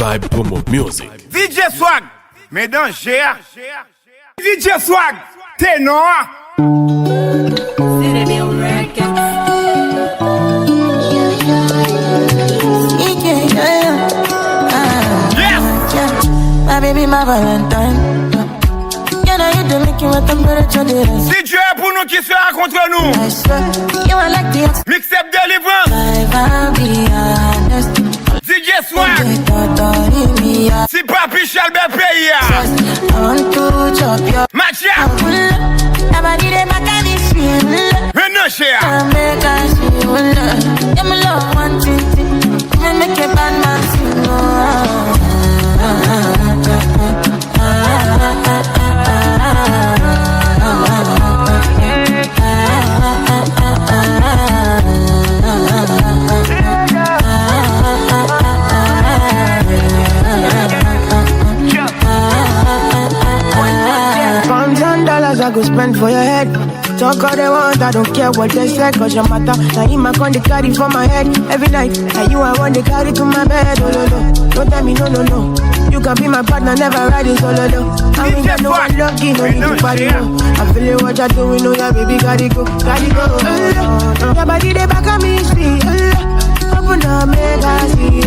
Vibe Promo Music. DJ Swag, mais danger. DJ Swag, ténor. My baby, my Valentine. You know you do make you a temperature difference. Si Dieu est pour nous, qui sera contre nous? I swear, you are like the Mixtape Délivrance. I'll be honest. DJ Swag. Si Papi Chalbert paye. I want to chop your Macha. Nobody dey back at this feel. Maintenant, cher. I make us feel. Yeah, my love one thing. Me make a bad man sing. $1,000 I go spend for your head. Talk all they want, I don't care what they say. Cause your matter, now him I con the carry for my head every night. And you I want the carry to my bed. Oh no no, don't tell me no no no. You can be my partner, never ride it solo though. I mean you know I'm lucky, no need to party no. I feel it what you doing, know ya baby, gotta go, gotta go. Your body they back at me, sweet. Open up, make I see.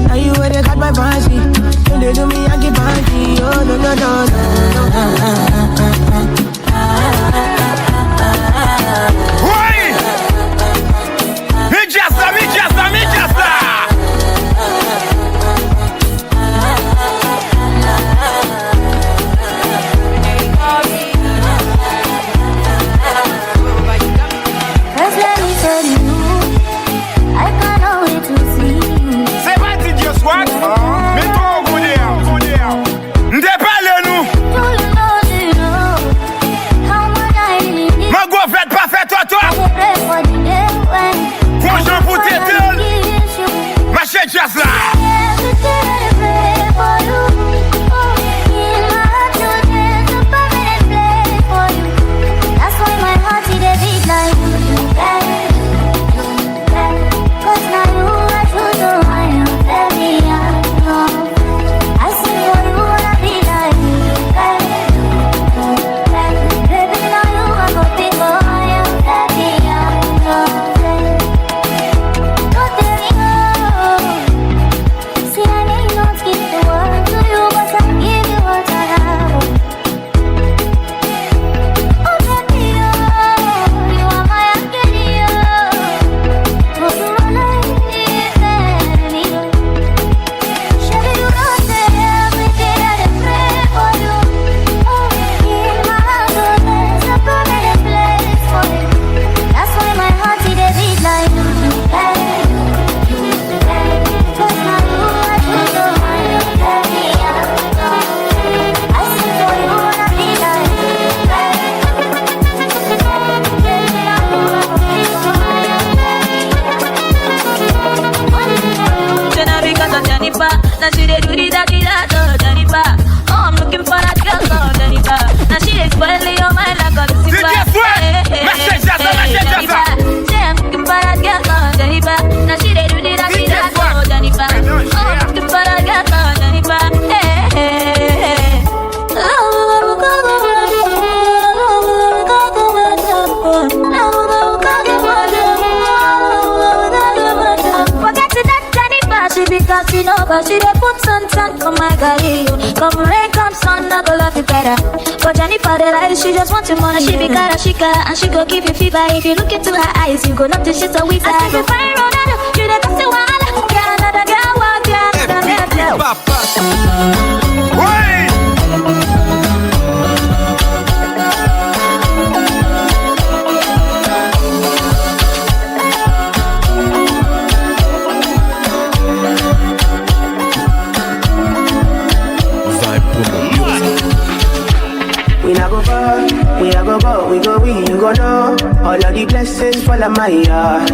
Now you where they got my fancy. When they do me, I get panty. Oh no no no no. Oui! Mijasa, Mijasa, Mijasa! First let me tell you, I can't wait to see you. C'est pas DJ Swag? Mais toi, on est. N'dé parle nous! Ma go fait pas fait toi toi! Bonjour pour t'aider! Ma chère Jazz là! Now she dey do the daddy that oh Jennifer. Oh, I'm looking for that girl oh Jennifer. Now she dey spoil your mind like a Lucifer. Say I'm looking for that girl oh Jennifer. Now she dey do the daddy that oh Jennifer. Oh, I'm looking for that girl oh Jennifer. Forget that Jennifer, she be tossing over. She dey put sun for my body. Come rain, come sun, I go love you better. But Jennifer, the lies, she just want your money. She be cara chica, and she go give you fever. If you look into her eyes, you go love to shit so we say. I say, fine Ronaldo, you dey got to wala. Get another girl, walk, get another girl. We not go far, we not go go, we go win, you go know. All of the blessings fall on my yard.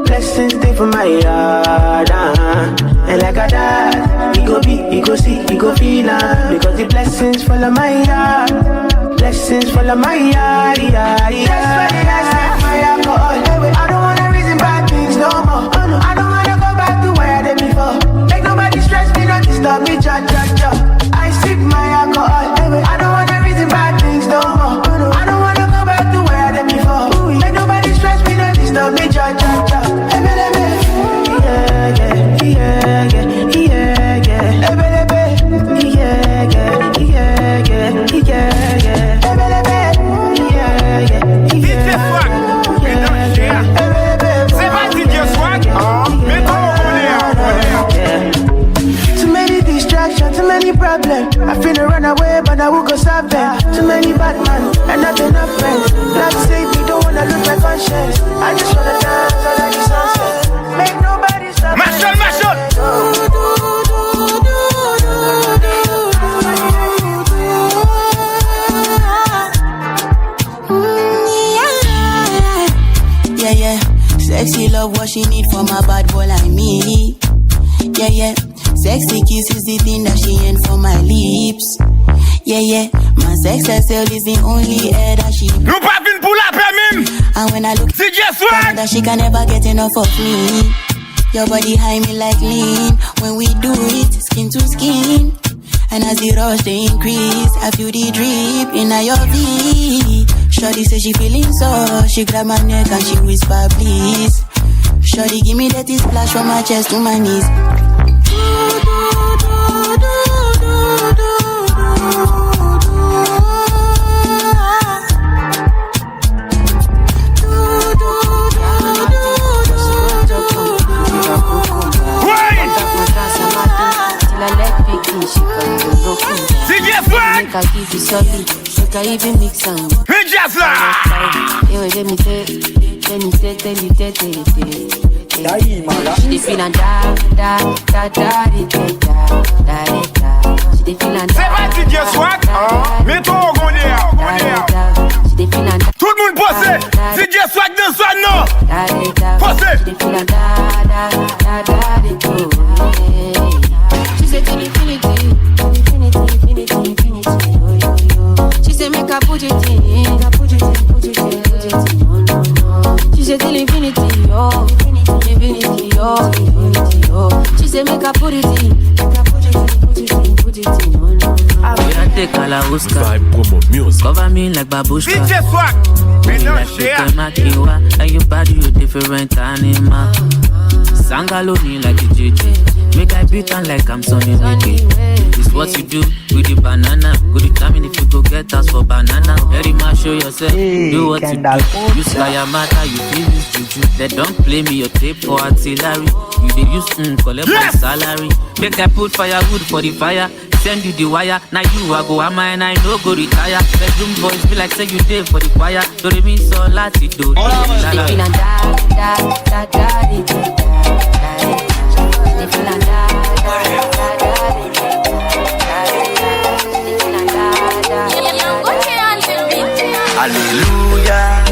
Blessings stay for my yard, And like I died, we go be, we go see, we go feel, because the blessings fall on my yard. Blessings fall on my yard, yeah. That's why I set fire for all. I don't wanna reason bad things no more. I don't wanna go back to where I did before. Make nobody stress me, not Yeah, yeah. Sexy kiss is the thing that she ain't for my lips. Yeah, yeah. My sex herself is the only air that she. You poppin' pull up him. And when I look DJ Swag, that she can never get enough of me. Your body high me like lean. When we do it, skin to skin. And as the rush they increase, I feel the drip in your V. Shorty say she feeling so. She grab my neck and she whisper please. Shorty give me that splash from my chest to my knees. DJ Swag, I give you solid, I even mix some. DJ Swag. Let me tell you. She dey feel and da. She dey feel and C'est pas DJ Swag, mets-toi au gondéa. She dey feel and da. Tout le monde possé, DJ Swag de soi non. Possé. She dey feel and da. She said infinity. She said make her put it in. She said till infinity, oh, infinity, oh. She said make her put it in, put it in, oh no. I take Kalauska, Vibe Promo Music. Cover me like babushka. DJ Swag, mélange and you body you different animal. Sangaloni like a JJ. Make I beat on like I'm Sonny Mickey. It's what you do with the banana. Go determine if you go get us for banana. Very much show yourself. Do what you do. Use fire matter, you feel use juju. They don't play me your tape for artillery. You they use collect my salary. Make I put firewood for the fire. Send you the wire. Now you are go am and I no go retire. Bedroom boys be like say you did for the choir. Do they mean so lati do? Alléluia,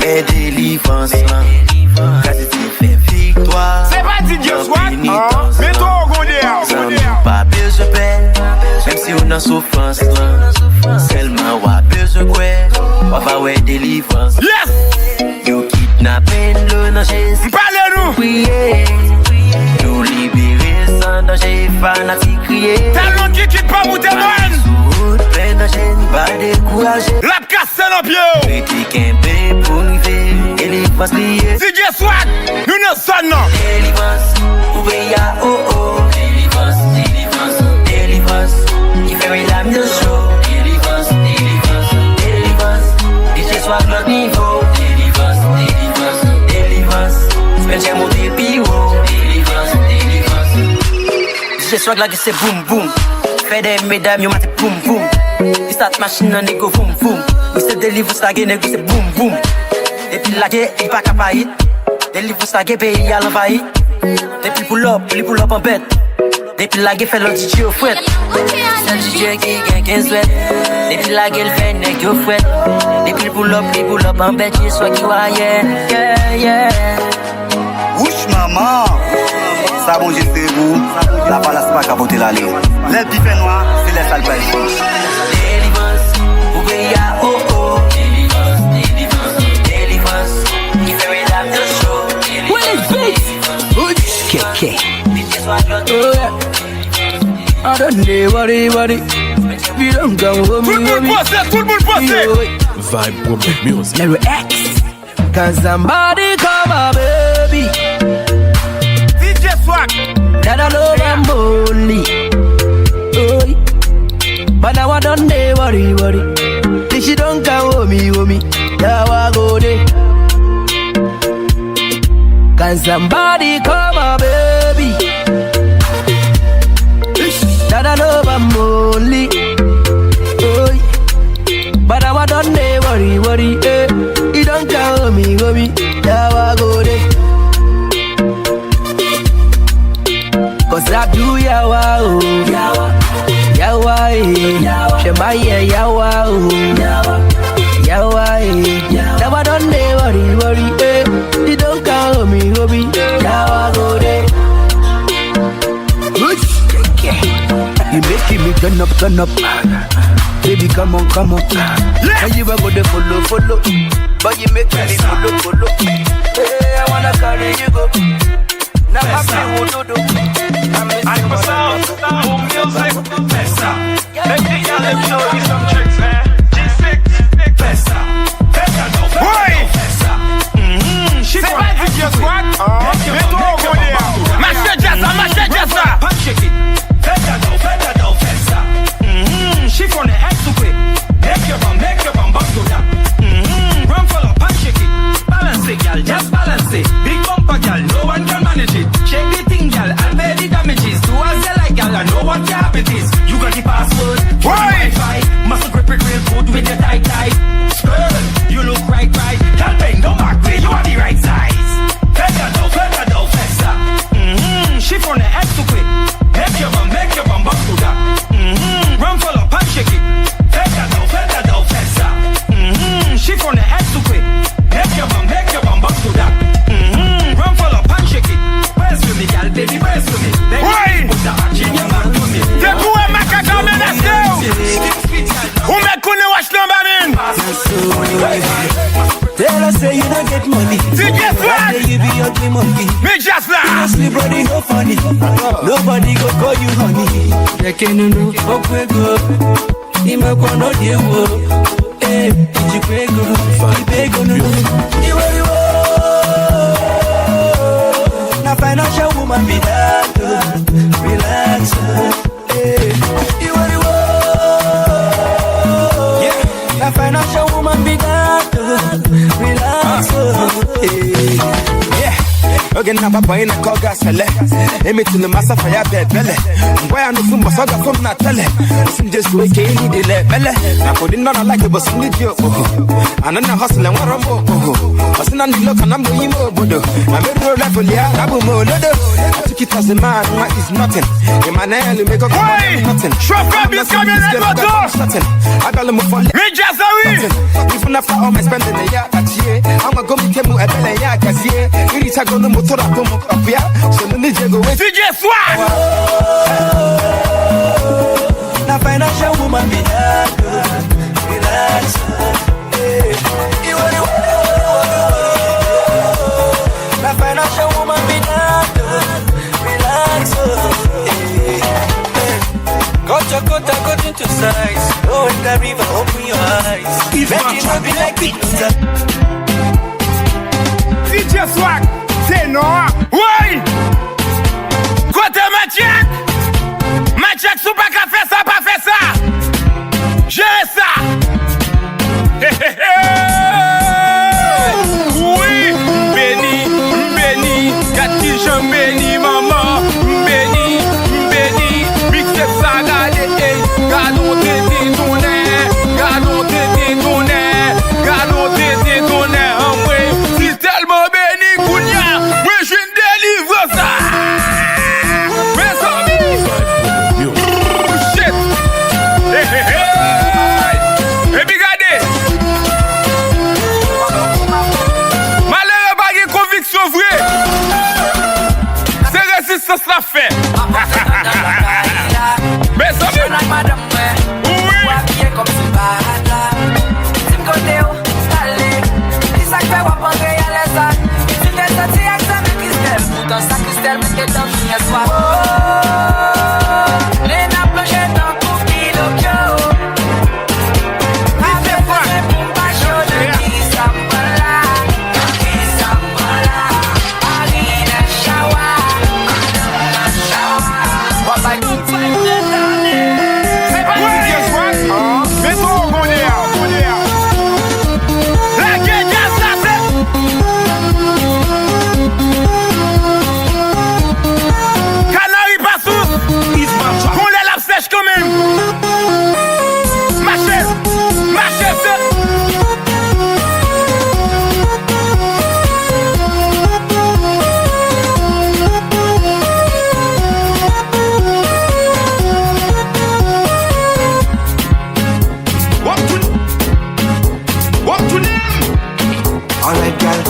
et délivrance, car c'est fait victoire. C'est pas DJ Swag, mets-toi au gondéa. Pas besoin de peine, même si on a souffrance, seulement on a besoin de quoi, on va avoir délivrance. Yes! You kidnapping le danger, Parlez-nous! prier, nous libérer sans danger, fanatique crier. Talon qui quitte pas mon témoin! Plein danger, pas décourager. La casse dans pied! Petit Kempe pour nous faire délivrance liée. DJ Swag, nous ne sommes non! Délivrance, oubliez oh oh. Délivrance, qui fait la mieux chaud. Délivrance, DJ Swag l'autre niveau. Délivrance, spend j'ai monté plus haut. DJ Swag là qui c'est boum boum. Fait des mesdames, yo mate boum boum. This that machine on go boum boum. We say deliver ça gagne, c'est boum boum. Depuis la guerre, il pas capable. Deliver ça gagne, pays à l'envahir. Depuis pull up en bête. Depuis la guerre, fait le DJ au fouet. C'est le DJ qui gagne 15 ouettes. Depuis la guerre, fait nèg au fouet. Depuis pull up en bête, je sois qui va yeah. Ouch maman, ça bon j'ai c'est vous. La balasse pas qu'à voter l'aller. Les petits fait noir, c'est les sales belles. Délivrance, oubliez oh oh. Délivrance, qui fait la mieux chaud. I don't know worry. We don't go home. Tout le monde possé! Vibe Promo Music. Level X. Can somebody call my baby? DJ Swag, That I know I'm only. Oh, but now I don't dey worry. If she don't come home me. Now I go there. Can somebody call my baby? That I know I'm only. Oh, but now I don't dey worry. You don't come home me. Now I go there. Cause I do yawa, oh. Yawa, Shemaya, yawa, oh. Yawa, Now I don't dey worry, You don't call me, Yawa, go there. turn up. Baby, come on. Now you are gonna follow. But you make me follow. Hey, I wanna carry you go. Now I'm feeling do. I'm for sound music. Make the girl show you some tricks, man. G6, Fessa. Boy! She c'est pas du vieux squat. Mets-toi au godet. Marche Jazza. Punch it. Fessa. She from the X to quick. Make your bum go down. Run for the punch it. Balance it, girl, just balance it. Big bumper, girl, no one can manage it. Shake the thing, girl, and pay the damages. Do as you like, girl, and know what your habit is. You got the password, Wi-Fi. Muscle grip it real good with your tight. Skirt, you look right. Girl, bang, don't back way, you are the right size. Feather dough, fessa. She from the X to quick. Make your bum go down. Run for the punch, shake it. Feather dough, fessa. She from the X to quick. Make your bum go down. Run for the punch, shake it. Press for me, girl, baby, press for me. Baby, put the action in your back for me. The boy Maca who me couldn't watch number man. Tell us say you don't get money. Why you be ugly monkey? Me just like honestly, brody, no funny. Nobody go call you honey. They can't know fuck we go. He make one of you. Hey, did you pray go? You pay go no. You now financial woman be that. Relax. Hey, you a financial woman be that. Relax. Yeah. Okay, now Papa in a call gas. Emmett in the master for your bed, belly. Why I'm the film was other from that tele. Just wake in the belly. I couldn't not like it, but some idiot. And then I hustle and one more. I said, I'm look and I'm doing more. I'm a real level, yeah. I will more. I took it as a man, what is nothing. In my nail, you make a nothing. Shop is coming at the door. I got them for even after all my spending a year that year, I'm a go to tell you a belly, yeah, because yeah, you need to go to motor up here, so the need to go with DJ Swag. Now, financial woman be that good. Relax. Now, financial woman be that good. Relax. Got into size. Oh, in the river, open your eyes. Let it not be like pizza. DJ Swag, c'est non. Oui. Côté Machiac, sous pas qu'à faire ça, pas faire ça. Gérez ça. Oui, béni, gâti, je béni, maman, béni, mixé ça, gardons tes tournées, en vrai, si tellement béni, Kounia, moi je délivre ça. Mais shit. Et puis regardez, malheureux pas de conviction vraie, c'est résistance la fait. Mais ça veut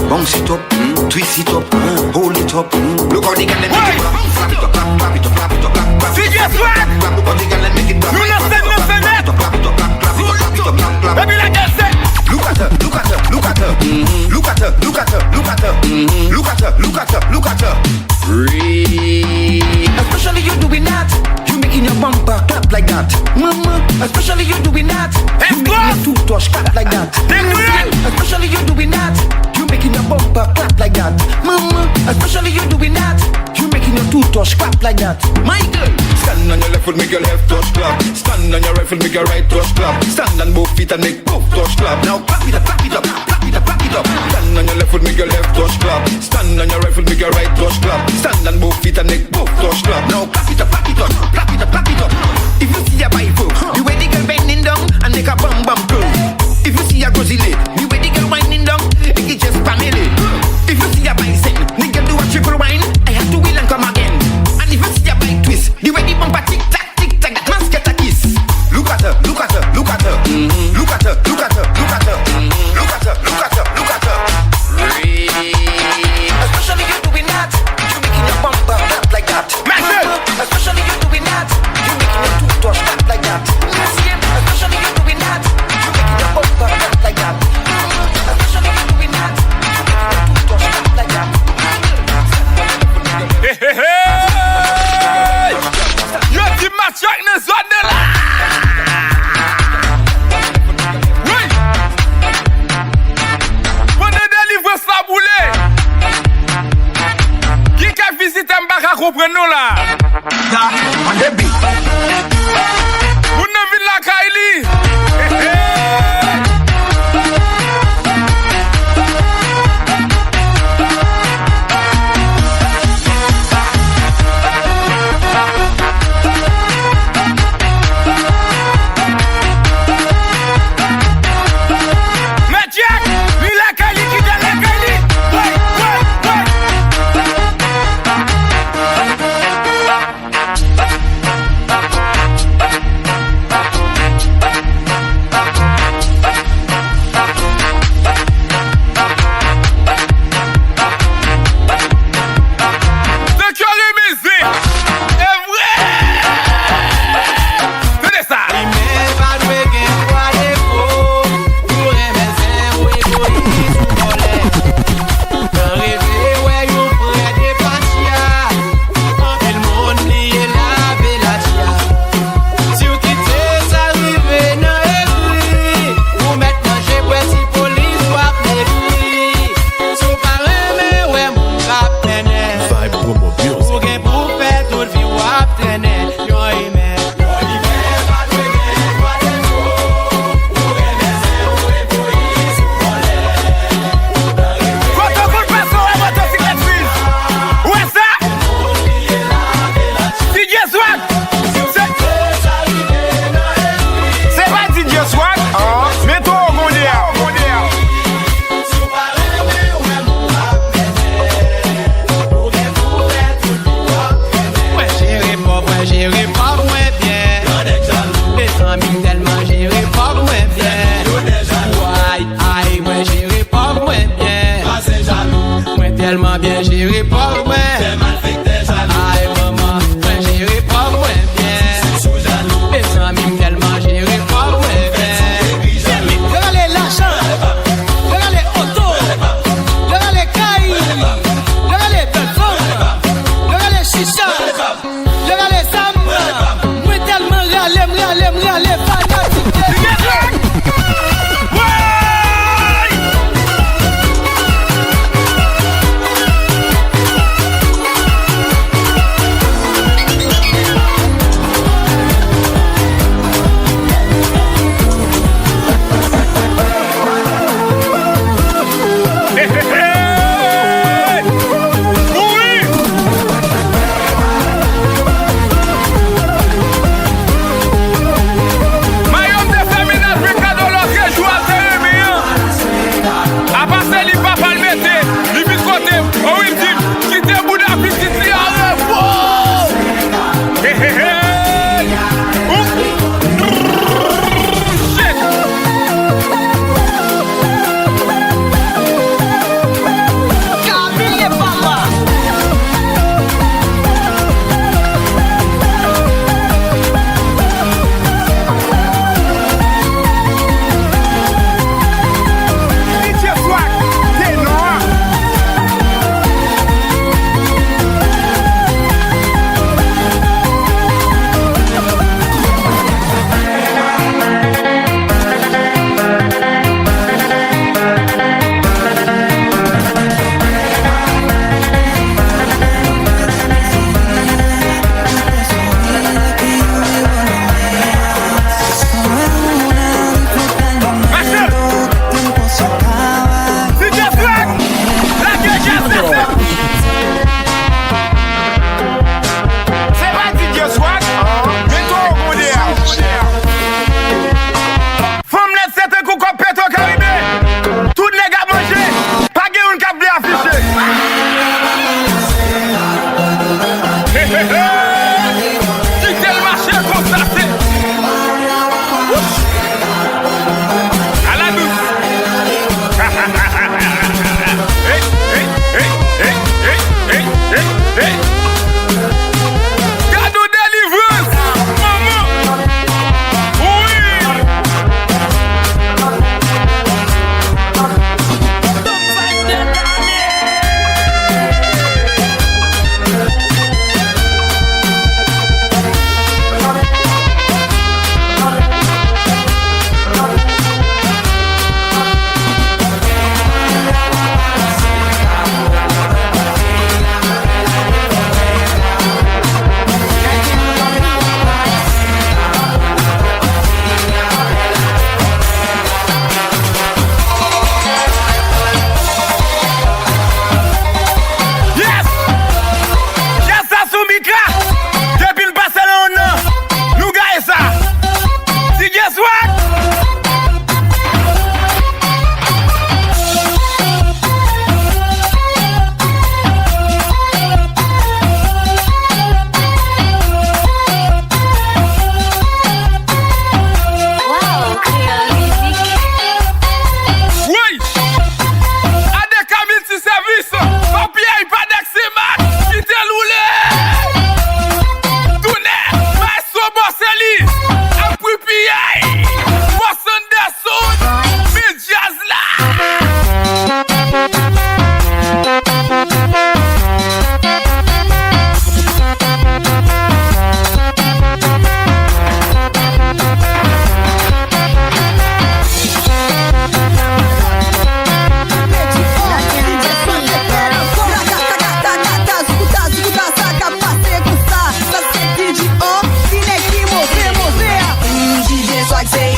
bounce it up, twist it up, hold it up. Look how they can make it clap it up, clap it up, clap it up, clap it up. DJ Swag, look how they can make it clap. Especially you doing that. You making your bumper clap like that. Mama, especially you doing that. You making your toothbrush clap like that. Especially you doing that. You making your bumper clap like that. Mama, especially you doing that. You making your toothbrush clap like that. My girl, stand on your left foot, make your left touch clap. Stand on your right foot, make your right touch clap. Stand on both feet and make both touch clap. Now clap it up, clap it up, clap it up, clap it up. Stand on your left foot, make your left touch clap. Stand on your right foot, make your right touch clap. Stand on both feet and make both touch clap. Now clap it up, clap it up, clap it up, clap it up. If you see a Bible, the way the girl bending down and make a bum bum curl. If you see a Gozile, the way the girl winding down, it just Pamela. If you see a bicep, the girl do a triple wine, I have to wheel and come again. And if you see a bike twist, the way the bumper tick tack, that must get a kiss. Look at her, look at her, look at her, look at her, look at her, look at her, look at her, look at her, look at her. Especially you doing that, you making your bumper clap like that. Especially you doing that, you making your toothbrush clap like that. Especially you doing that, you making your bumper clap like that. Especially you doing that, you making your toothbrush clap like that. Hey, hey, hey! Yo, the match is on the line! Oui! Pendant des livres saboulés! Qui a visité Mbaka comprendre là? Da, on the beat. Vous ne vivez la Kylie! Hey, hey!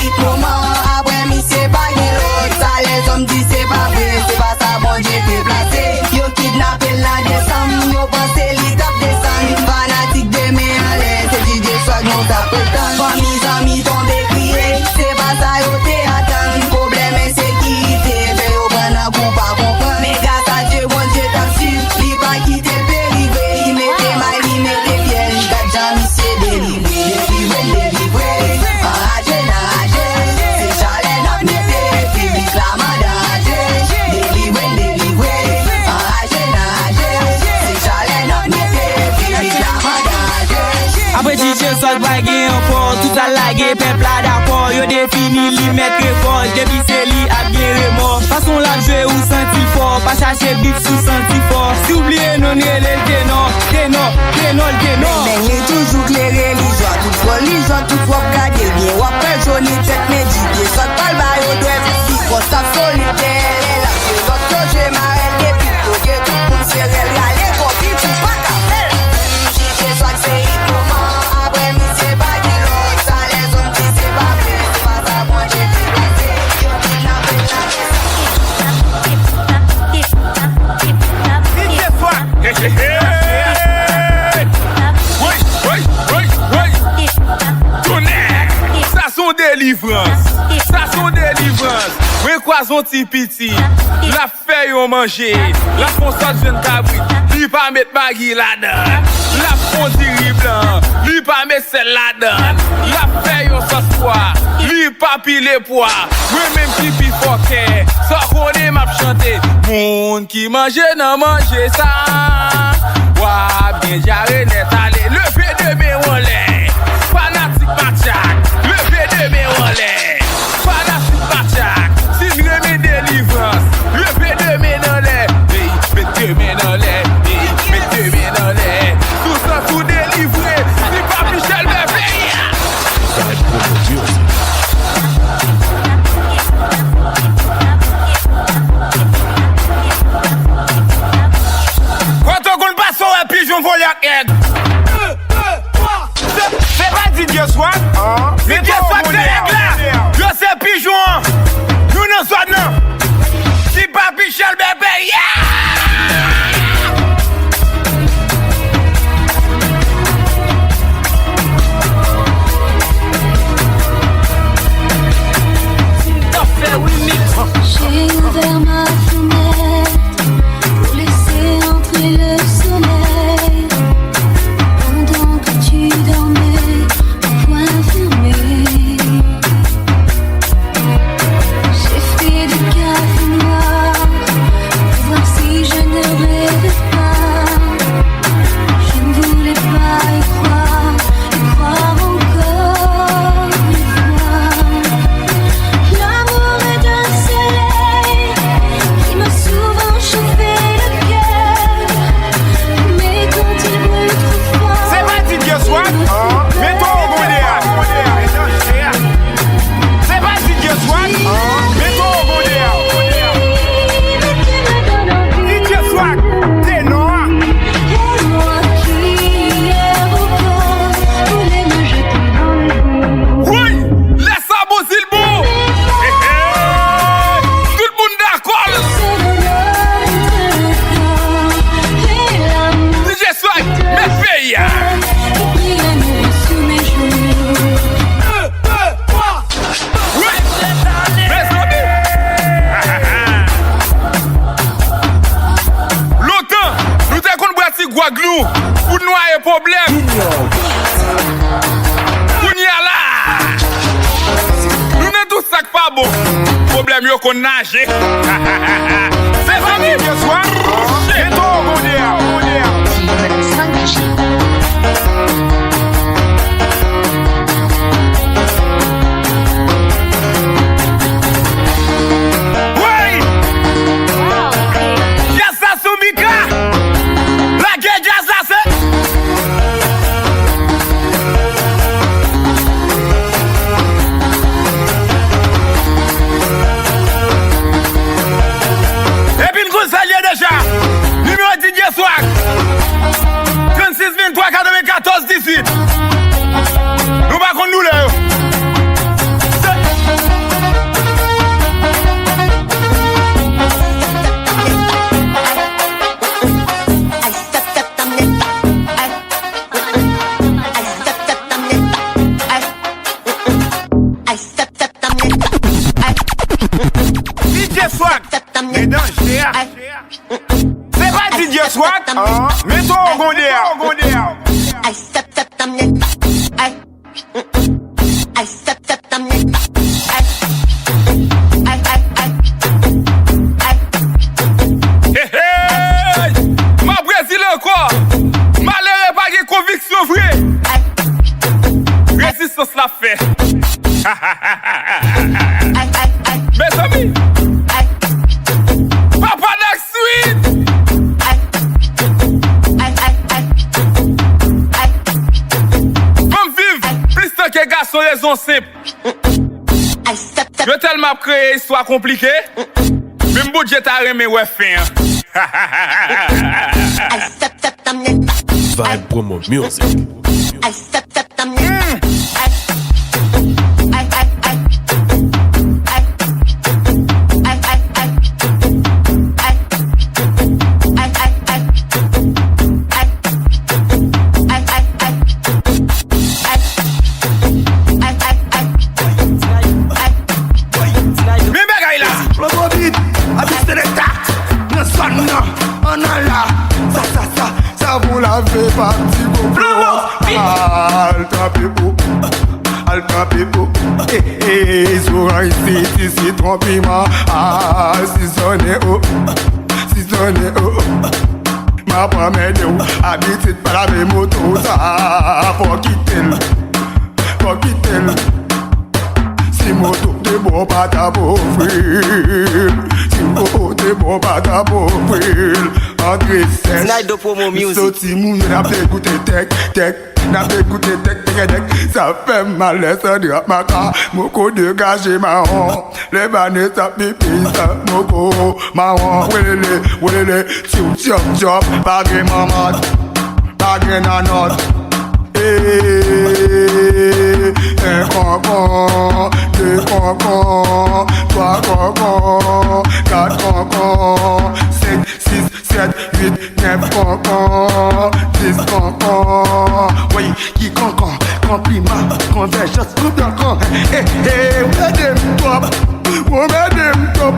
hit moment. Après, mi c'est pas l'autre. Ça, les hommes disent c'est pas vrai. C'est pas ça, bon Dieu fait placer. Yo kidnappé la descente. Yo pensé l'itap descend. Fanatique de mes à l'aise. C'est DJ Swag, non ça prétend. Quand mes amis tombent crier. C'est pas ça, yo t'es attendre. Problème insécurité. Fait yo prendre un coup pas comprendre. Mais grâce à Dieu, bon Dieu t'a su. Li pas quitter le périvé. Il mettait mal, il mettait piège. Gadja, mi c'est délivré. Délivré. Enragé, enragé. C'est chalet, n'a pété. Public la madagé. Délivré. Enragé, enragé. C'est chalet, n'a pété. Public la madagé. Après DJ Swag bagué encore, tout à lagué, peuple là d'accord. Yo défini li mettre fort, depuis c'est li a bien remords. Façon la jouer ou senti fort, pas chercher bif sous senti fort. Si oublié non le ténor. Mais il est toujours clairé, l'isoi, tout fois l'isoi, tout fois gardé bien. Ou après jaune, tête méditée, soit pas le bail au doigt, si qu'on s'en solitaire. Et là, c'est l'autre, j'ai m'arrête des pics, ok, tout le monde s'est régalé, copie, tout pas qu'à faire. J'ai soit que c'est hit moment, après, mi c'est pas de l'autre, ça les hommes qui c'est pas vrai, c'est pas ça, moi j'ai fait placer. Yo, kidnappé la Ça son délivrance. Oui, quoi son tipiti. La feuille on manger. La fonçade jeune cabrit. Lui pas mettre magui là-dedans. La fondue blanc. Lui pas mettre celle là-dedans. La feuille on s'assoit. Lui pas pile poids. Oui même pipi foquet. Ça qu'on est m'a chanter. Monde qui mange non manger ça. Ouah bien jaré net allé. Levé de mes relais. Fanatique Machak. Levé de mes relais. Fanatique Machak. Si je remets délivrance. Levé de mes relais. Mettez mes relais. Mettez mes relais. Tout ça tout délivré. C'est pas Michel Merveille. Quand on passe sur un pigeon volé à aide. C'est pas DJ Swag. Mais DJ Swag c'est là. Yo c'est pigeon. Nous ne sommes non. C'est pas Michel bébé. J'ai ouvert ma fenêtre pour laisser entrer le soleil pendant que tu dormais au coin fermé. J'ai fait du café noir pour voir si je ne rêvais pas. Je ne voulais pas y croire encore une fois. L'amour est d'un soleil qui m'a souvent chauffé le cœur. Mais quand il brûle trop fort, c'est pas DJ Swag. Mets-toi au Gondéa. C'est pas DJ Swag. Mets-toi au Gondéa. DJ Swag. T'es noir. et moi qui hier encore voulais me jeter dans le bout. Oui, laisse ça bosser le beau. Tout le monde d'accord. C'est le entre le corps et l'amour DJ Swag, mets paye. qui brille la nuit sous mes joues. Oui, mes amis. Longtemps, nous t'avons qu'on boit si guaglou pour nous avoir problème. Pour nous là. Nous n'avons tout ça pas bon. Problème yo qu'on nage. C'est ça qui est soir. Et toi, oui. Yassa Soumika. La guerre Yassa c'est. Et puis nous saluons déjà. Numéro DJ Swag. Mets-toi au gondéa. I step tam net. I step tam net. Hey, ma Brésil encore. Malheureux pas de conviction vraie. Résistance l'a fait. Mes amis. Papa next sweet. Comme vivre, plus tant que garçon raison simple. Je tellement créé histoire compliquée. Même budget à remet ouais fin. Vibe Promo Music. Alta people, so I see trompima, seasonné, ma promène où, habite par la même moto, ça, pour quitter, si moto de bon pas ta beau frère, si moto de bon pas ta beau frère, André Sèche, Night de Promo Music, sorti mou, n'a pas écouté tech, n'a pas écouté tech, ça fait mal, ça drap ma car, moko de gagé marron, les bannes ça pipi, ça moko, marron, wélé, chop, pas de maman, pas de nanot, un concon, deux concons, trois concons, quatre concons, 5, 6, 7, 8, 9 concons, 10 concons. Oui, qui concon, compliment, convergence, tout d'un con. Where them top,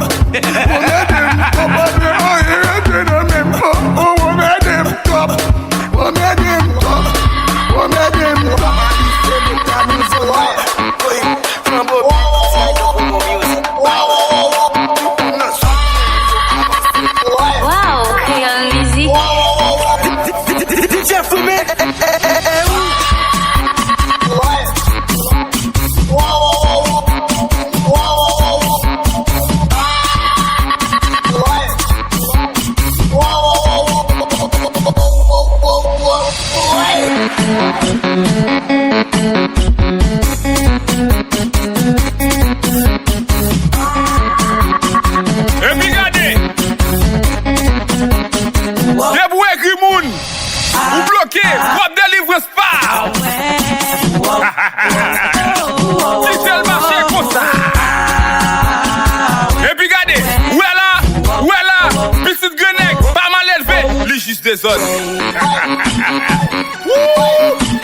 des zones.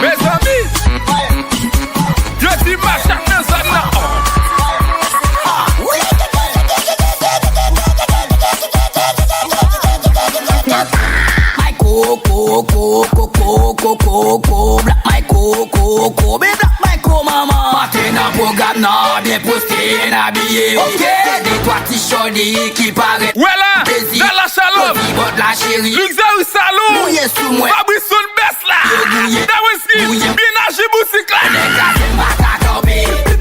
Mes amis, je dis ma chaque zone là. My coco, black my coco, be black my co mama. Matin programme non, bien posté, habillé. Ok, des toi t-shirt qui paraît. Voilà, dans la chaleur. La chérie, Luxury Salon. Fabrice son best là. Dawiski, bien agi boutique là.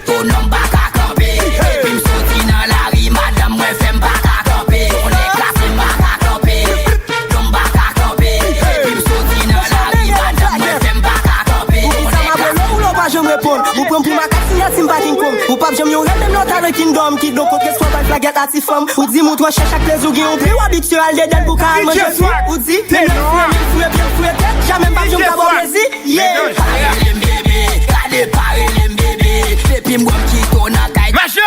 Ton nom pas qu'à camper. Puis m'sorti dans la rue, madame moi femme pas qu'à camper. On est classé pas qu'à camper. Nom pas qu'à camper. Puis m'sorti dans la rue, madame moi femme pas qu'à camper. On est classé. Ou pas je me réponds. Ou prends pour ma cassia sympathie comme. Ou pas j'aime yo rêve not à le kingdom qui donc côté soit pas flaguette à ti femme. Ou dis moi toi cherche à plaisir ou gain plus habituel de del pour calme je suis. Ou dis mais jamais pas je m'abord plaisir. Yeah. Gade parler les bébés. Depuis moi qui tourne en taille. Classé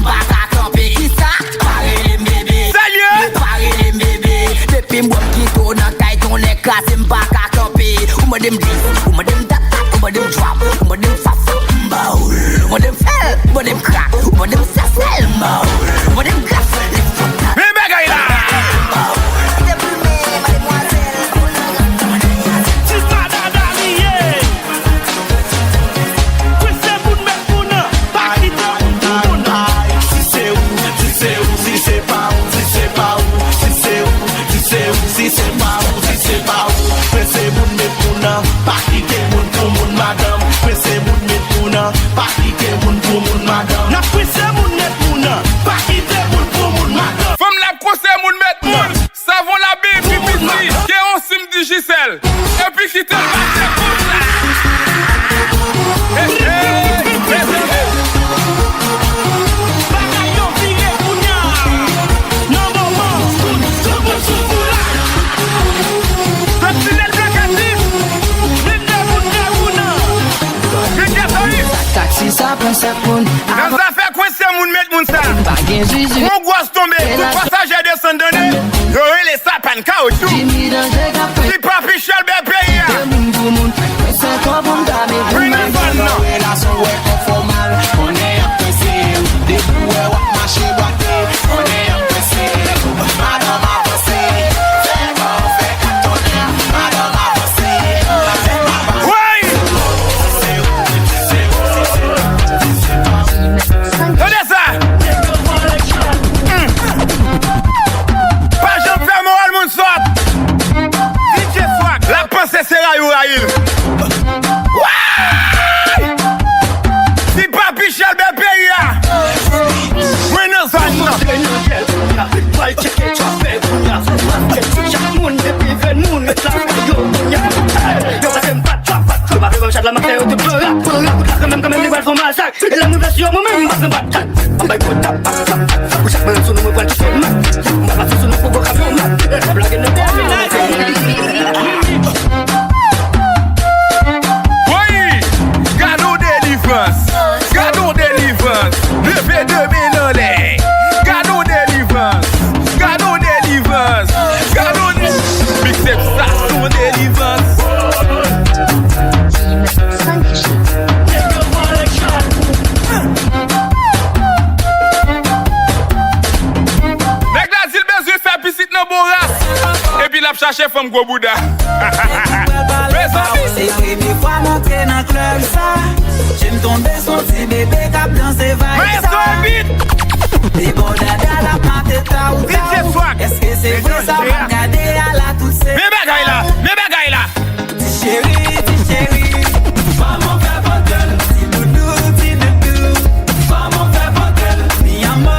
pas qu'à camper. Qui ça? Parler les bébés. Salut. Parler les bébés. Depuis moi qui tourne en taille. On est classé pas qu'à camper. Ou me dem glisse, ou me dem tap, ou me dem drop, ou me dem faf, baoul. Ou me dem fell, ou me dem crack, ou me dem sassel, baoul. Ou me dem glace, les fuck. Mais bagaille là. princesse moun. Dans ça fait quoi c'est moun met moun ça. Mon gros tombé, tout passager descend donné. Yo les sapans caoutchouc. Si papi Shelby paye. C'est toi pour m'damer. Relation ouais conformal. On est apprécié. Des coups ouais wap marché boité. On est apprécié. Madame avancé. Fais quoi fait cartonner. Madame avancé. Tenez ça. Pas j'en fais moral mon soit. DJ Swag, la pensée sera Raïl. Si papi Shelby paye. Oui non ça non. Oui, gardons délivrance, gardons délivrance, levez de bénolé, gardons délivrance, gardons délivrance, gardons délivrance, mixez ça sur délivrance. Et puis la chercher femme gros bouddha. C'est des fois monter dans le club ça. J'aime tomber son petit bébé cap dans ses vagues ça. Les beaux dada la pâte ta ou ta. Est-ce que c'est vrai ça va regarder à la toute c'est. Mais bagaille là. Ti chérie. Maman fait bordel. Ti doudou. Maman fait bordel. Mi amour.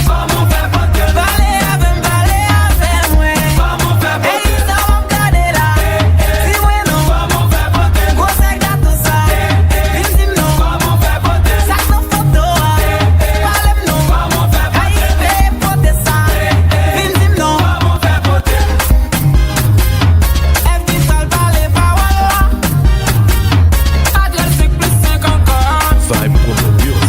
Maman fait bordel. Balé avec moi. Maman fait bordel. Hey, ça va me garder là. Si moi non. Maman fait bordel. Gros sac tout ça. Dis non. Maman fait bordel. Sac nos photos. Parle non. Maman fait bordel. Hey, fais porter ça. Dis non. Maman fait bordel. Vibe Promo Music.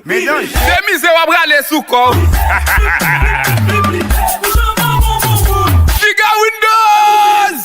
Des misérables aller sous corps. Giga Windows.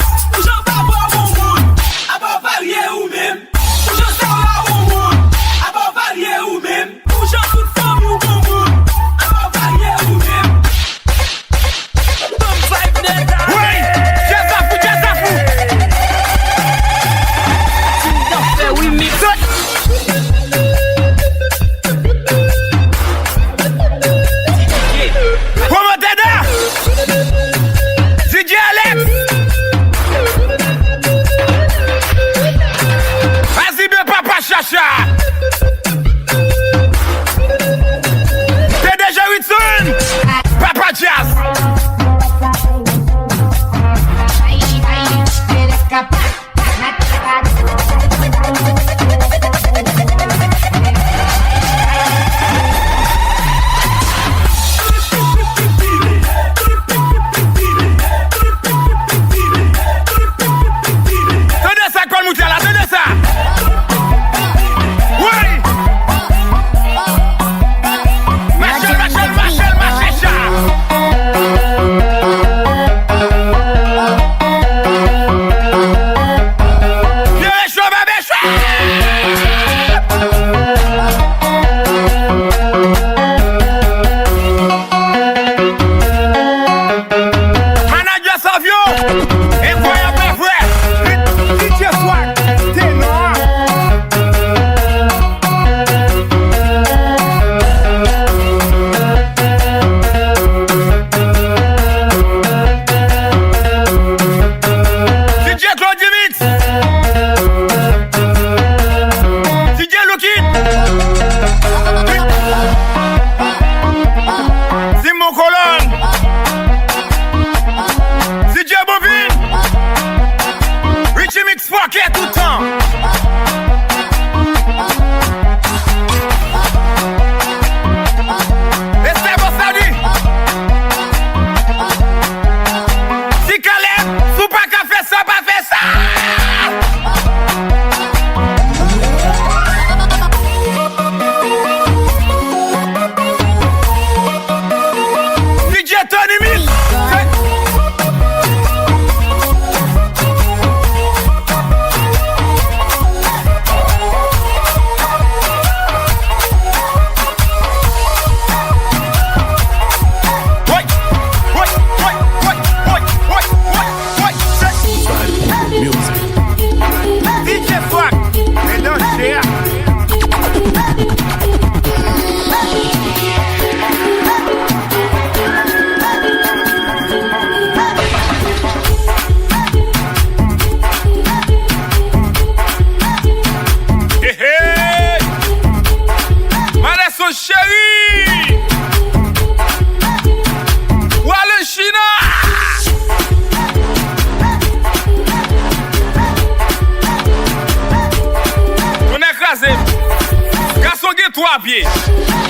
trois pieds.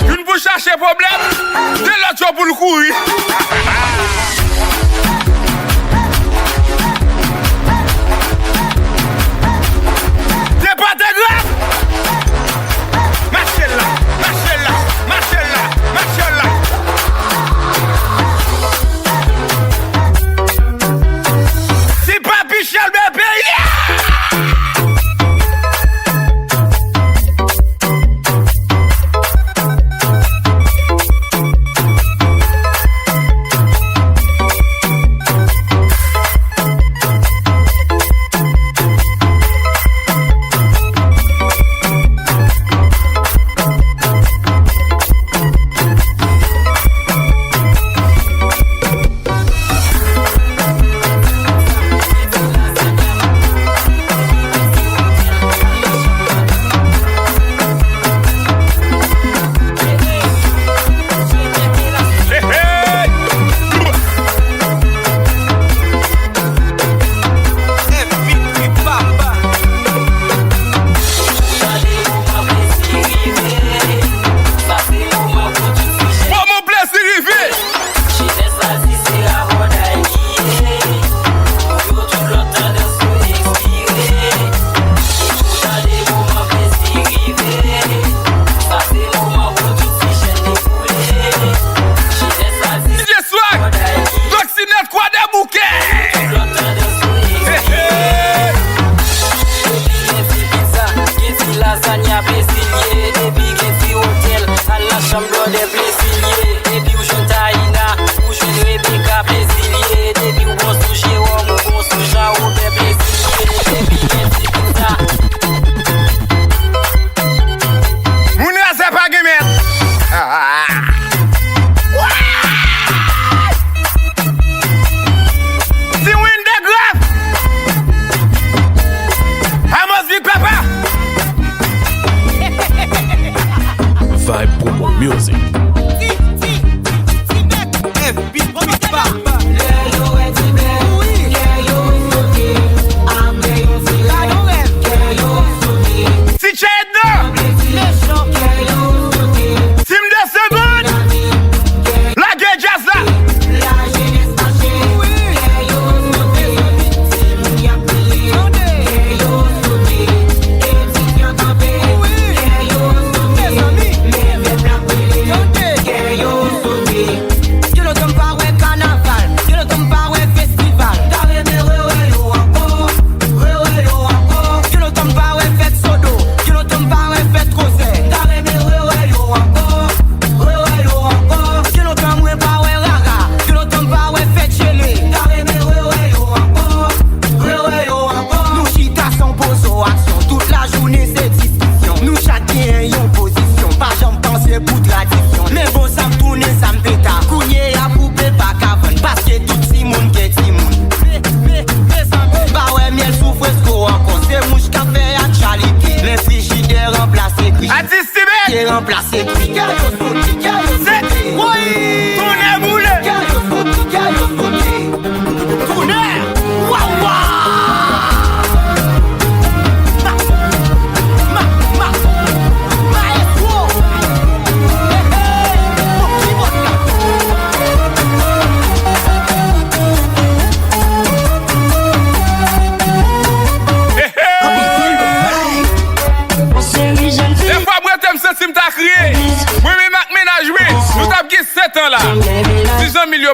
Une pour chercher problème, de l'autre pour le courir. T'es pas de grave. Marchez là, marchez là, marchez là, marchez là. C'est pas Michel Bébé.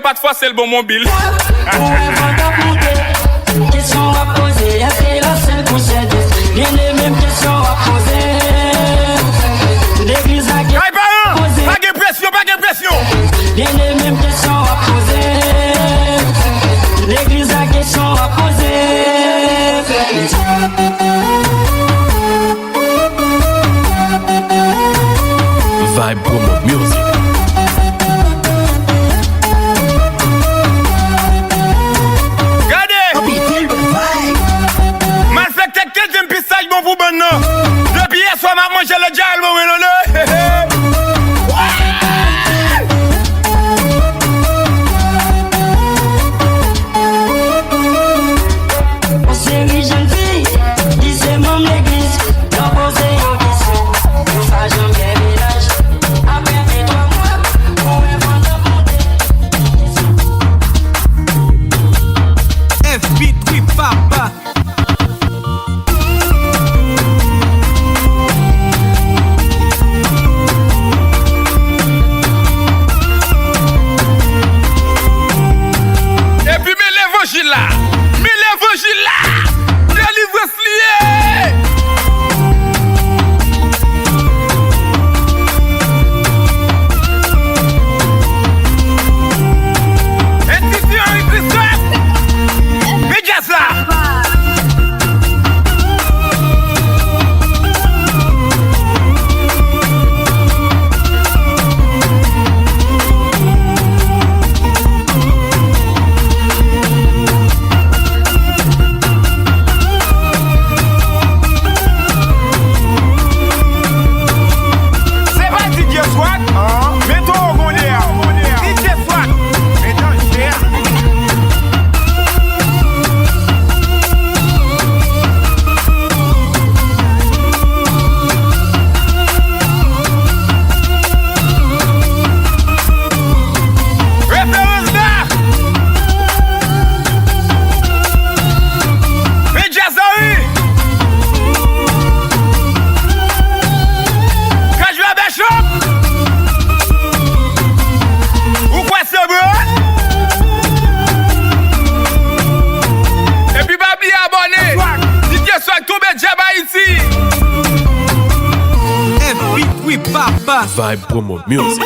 Pas de fois c'est le bon mobile. Question à poser, y'a c'est la seule qu'on s'aide. Bien les mêmes questions à poser. L'église a gué. Pas de pression, pas de pression. Bien les mêmes questions à poser. L'église a question à poser. Vibe Promo Music. Depuis hier soir, m'a mangé le diable, On s'est mis jeune fille, disait mon église, t'as posé une question. Nous faisons bien là. Jaguar. Vibe Promo Music.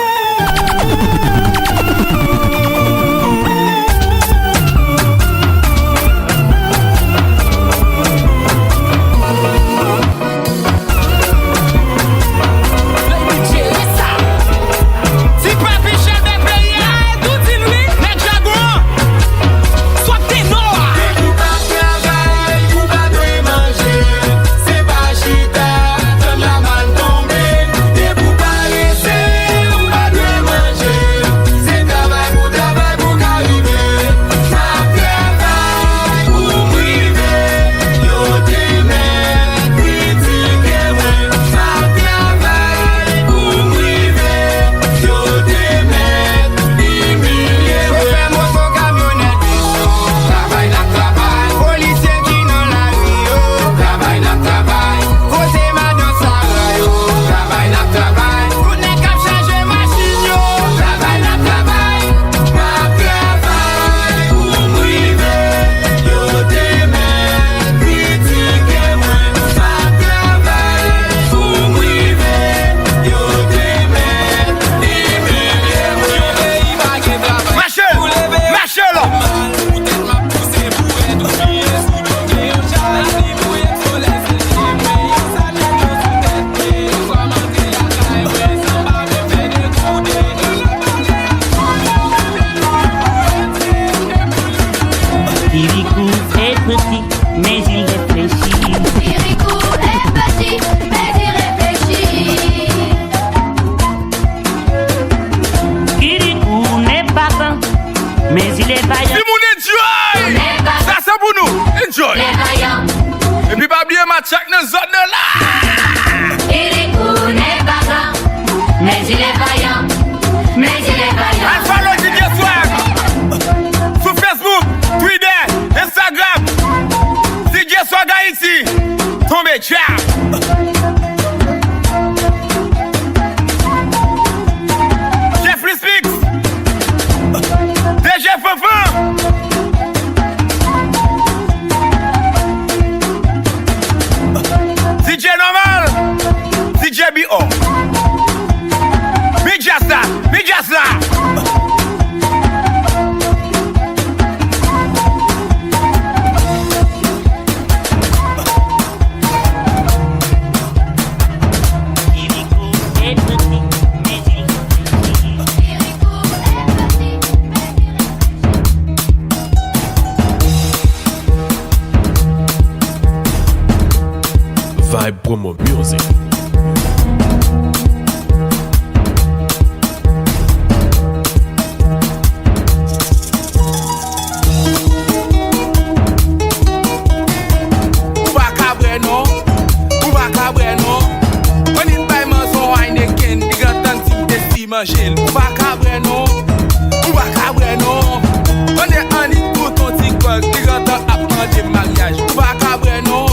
Vibe Promo Music. Manger, ou pas cabrer non, ou pas cabrer non. On est en lit pour ton TikTok, les gars à prendre des mariages, ou pas cabrer non,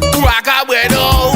ou pas cabrer non.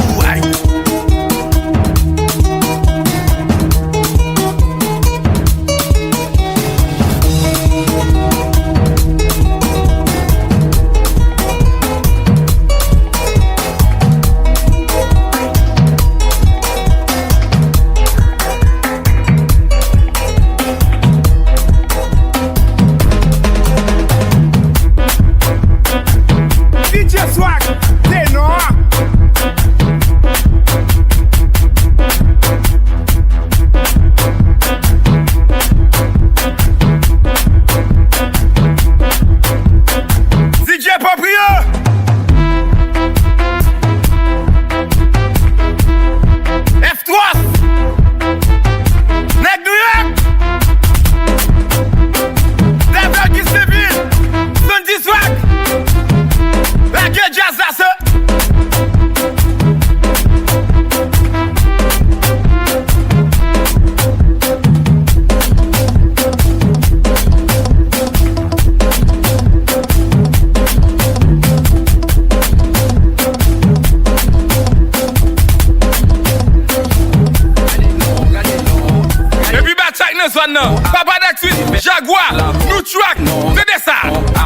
Papa d'Axis, Jaguar, nous track, c'est ça.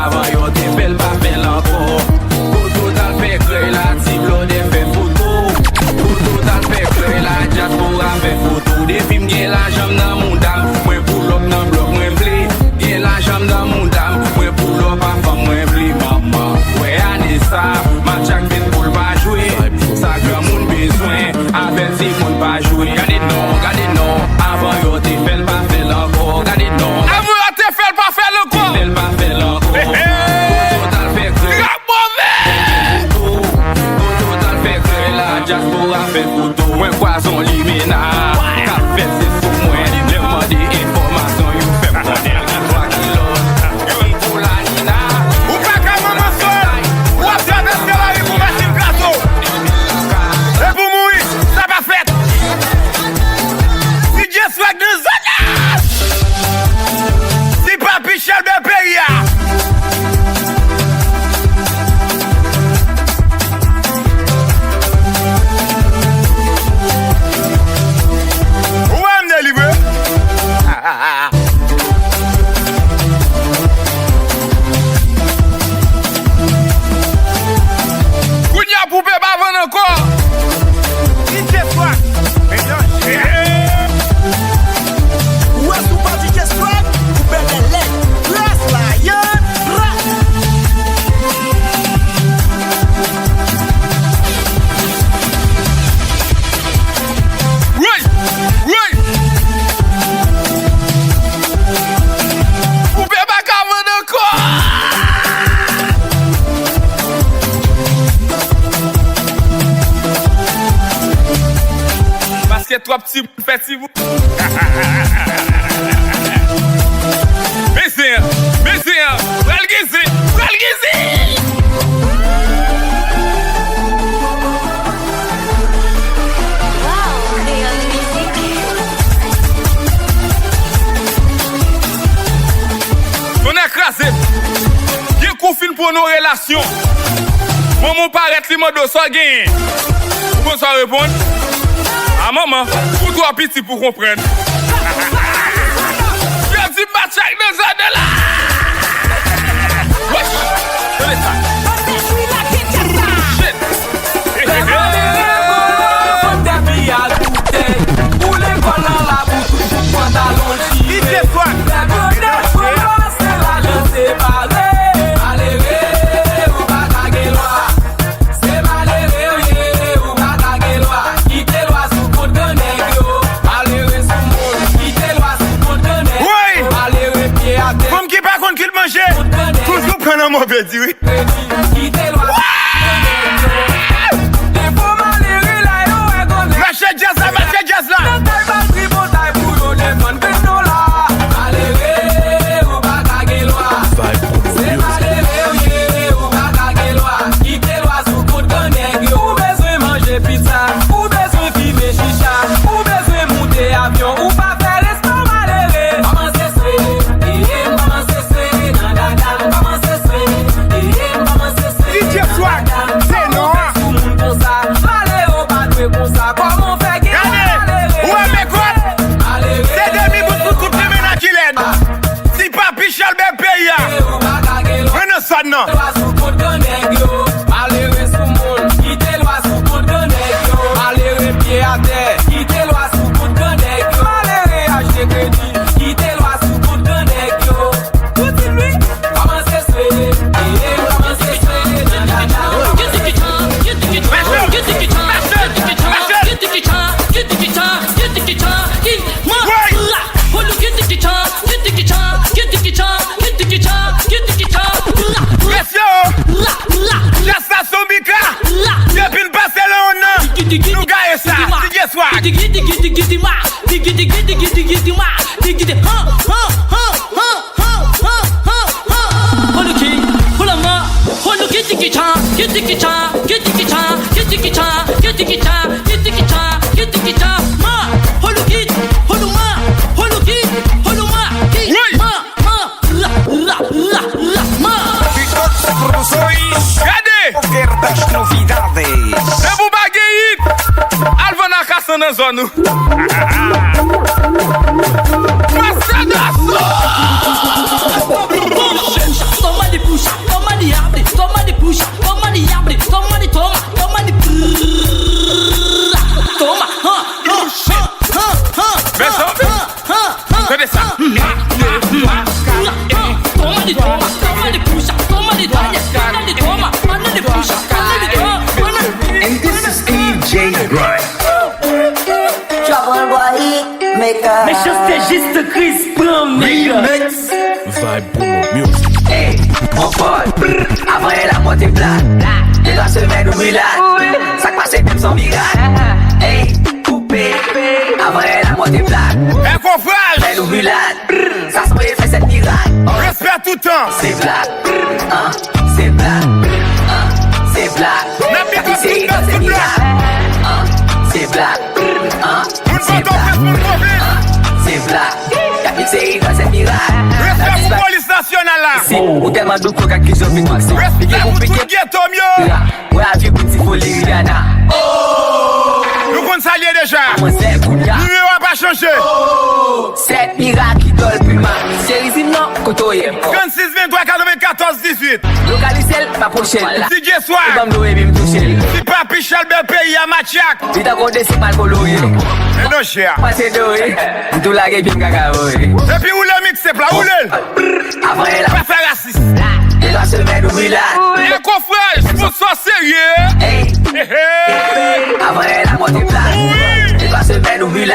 Avant yo te belle pas belle encore. Tout dans le fait la cible de fait photo. Tout dans le fait la diaspora fait photo. Des si moun pa joui. Gade non, avant yo te fel pa fel anko. Gade non, avant yo te fel pa fel anko. Fel pa fel anko. Total fekre. Grap mauvais. Total fekre la diaspora fe koutou. Mwen poison limena. Kap fet se sou mwen. Le mande informasyon yo fe mwen. Michel Bepeya. Où am délivré? Kounya poupée pas vendre encore. DJ Swag. Où est-ce qu'on parle DJ Swag? Poupée de lait. Trois petits festivals. Messieurs, Valgisi. On a écrasé. Bien confine pour nos relations. Maman paraît les modos soit gagné. Vous pouvez répondre? Ah maman, pour toi petit pour comprendre. Je dis pas chaque 2 ans de là. Wesh, donnez ça. Shit. Pour les vols dans la bouche, pour pantalon chier. Il fait quoi? C'est la lance séparée. Maléré, ou pas taguer loi. C'est maléré, ou pas taguer loi. Quittez loi sous compte de négro. Maléré sous monde. Quittez loi sous compte de négro. Oui. Maléré pied à terre. Comme qui pas contre qu'il mangeait. Toujours prendre un mauvais dit, oui. Quittez loi sous compte de négro. Des faux maléré là, yo est comme ça. Machette jazz là. Non. Malheureux sous monde, quittez loi sous compte de négro. Malheureux pied à terre, quittez loi sous compte de négro. Malheureux acheter crédit, quittez loi sous compte de négro. Tout est lui, comment c'est souhaité, comment c'est souhaité. Nous gagnons ça, DJ Swag. Ofertas, novidades. Debu Bagueit, Alvana caçando a zona. Toma de puxa, toma de abre, toma de puxa, toma de abre, toma de toma, toma de toma, Cadê essa? Toma de toma, toma de puxa, toma de toma, toma de toma, toma de puxa, toma de toma. And this is DJ Grind. nigga. Mais c'était juste Chris Brown, nigga. Vibe Promo Music. Hey, mon pote, avant elle a monté plat. Les 3 semaines ou mulade. Ça passe même sans miracle. Hey, coupé, avant elle a monté plat. Un coffrage. Elle ou mulade. Ça se fait cette miracle. Respect tout le temps. C'est black, c'est black, c'est black. C'est black, c'est black, c'est black, c'est black. C'est c'est miracle. Respect pour police nationale là. Si, ou tellement de coca qui je fais maxi. Respect pour tout ghetto mieux. Ouais, j'ai petit folie Rihanna. Nous comptons s'allier déjà. Numéro n'a pas changé. C'est miracle qui donne plus mal. C'est ici non, côtoyer. 36 23 94 18. Localisel, ma prochaine. DJ Swag. Il va me louer, me toucher. Si Papi Chalbert pays à Machiac. Il t'a condé, c'est mal coloré. Mais non, cher. Moi, c'est doré. Tout la gueule, bien gaga, et puis, où le mix, c'est plat, où le? Avant, elle a pas fait raciste. Les 3 semaines où il a. Les coffrages, pour ça sérieux. Hey. Avant, elle a monté plat. Les 3 semaines où il a.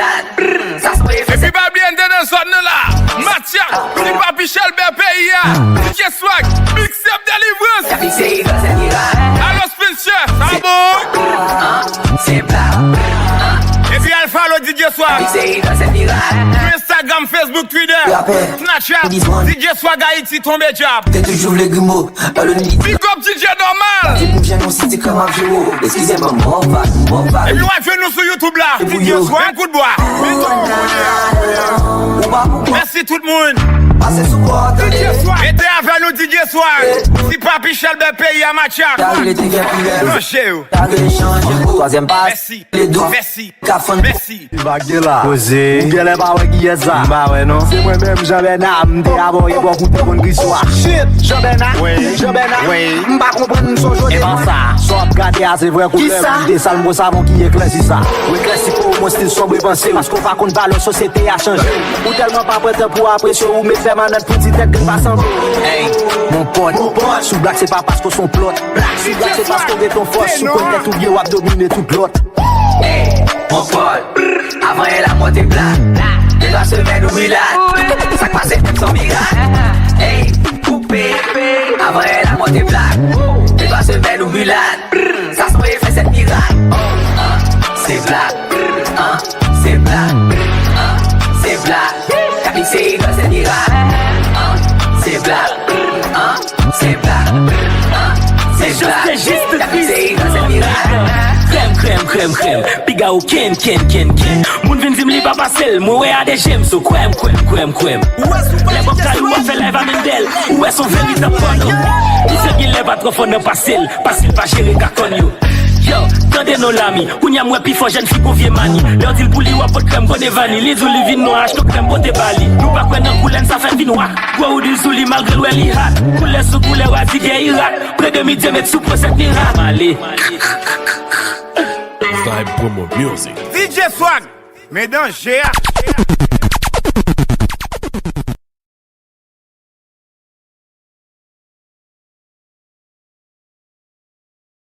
Ça se fait. Et puis, pas bien dans cette zone là. Machiac, si Papi Chalbert pays à. DJ Swag, mix up délivrance. Allo Spencer, ça bon? C'est plat. Et puis Alpha le DJ Swag. Instagram, Facebook, Twitter, Snapchat, DJ Swag Haïti, tombé job. T'es toujours les guimauds, dans le nid. Big up DJ normal. Tu viens nous citer comme un vieux. Excusez-moi, mon va. Et puis on fait nous sur YouTube là. DJ Swag, un coup de bois. Merci tout le monde. Mettez avec nous DJ Swag. Si Papi Chalbert pays à Machiac. Non, chez vous. Troisième passe. Merci. Les deux. Merci. Merci. Bagela. Posé. Ngele ba we gieza. Ba we non. C'est moi-même Jobena. M'te aboye pour goûter bonne grissoir. Shit. Jobena. Oui. Jobena. Oui. M'pa comprendre son jeu. Et ben ça. Soit gardé à c'est vrai couleur. Des salles moi savon qui éclaircit ça. Oui éclaircit pour moi style sobre pensé. Parce qu'on va qu'on va la société a changé. Ou tellement pas prêt pour apprécier ou mettre ma notre petite tête que pas sans. Hey. Mon pote. Sous black c'est pas parce qu'on son plot. Sous black c'est parce qu'on est ton force. Sous qu'on tête ou bien ou abdominer tout l'autre. Hey, mon pote, avant elle a monté plat. Les 3 semaines où il a. Ça passe même sans miracle. Hey, coupé. Avant elle a monté plat. Les 3 semaines où il a. Ça se fait cette miracle. C'est black. C'est black. C'est black. Capicé dans cette miracle. C'est black. C'est black. C'est black. C'est juste Capicé dans cette miracle. Crème, piga ou ken. Moun vin zim li pa pasel, mou we a de jem, so crème. Le bok kalou a fait live a Mendel, ou est son véritable pono. Ou se gil le pa trop fon pasil pa jere kakon yo. Yo, tande non lami, ou nyam we pi fo jen fi kou vie mani. Le dil pou li wapot crème kone vani, li zou li vin nou achto crème bote bali. Nou pa kwen nan koulen sa fen vin wak, gwa ou dil sou li malgre lwe li hat. Koule sou koule wazi ge Irak, pre de midye met sou proset ni ramali. Vibe Promo Music. DJ Swag, mesdames,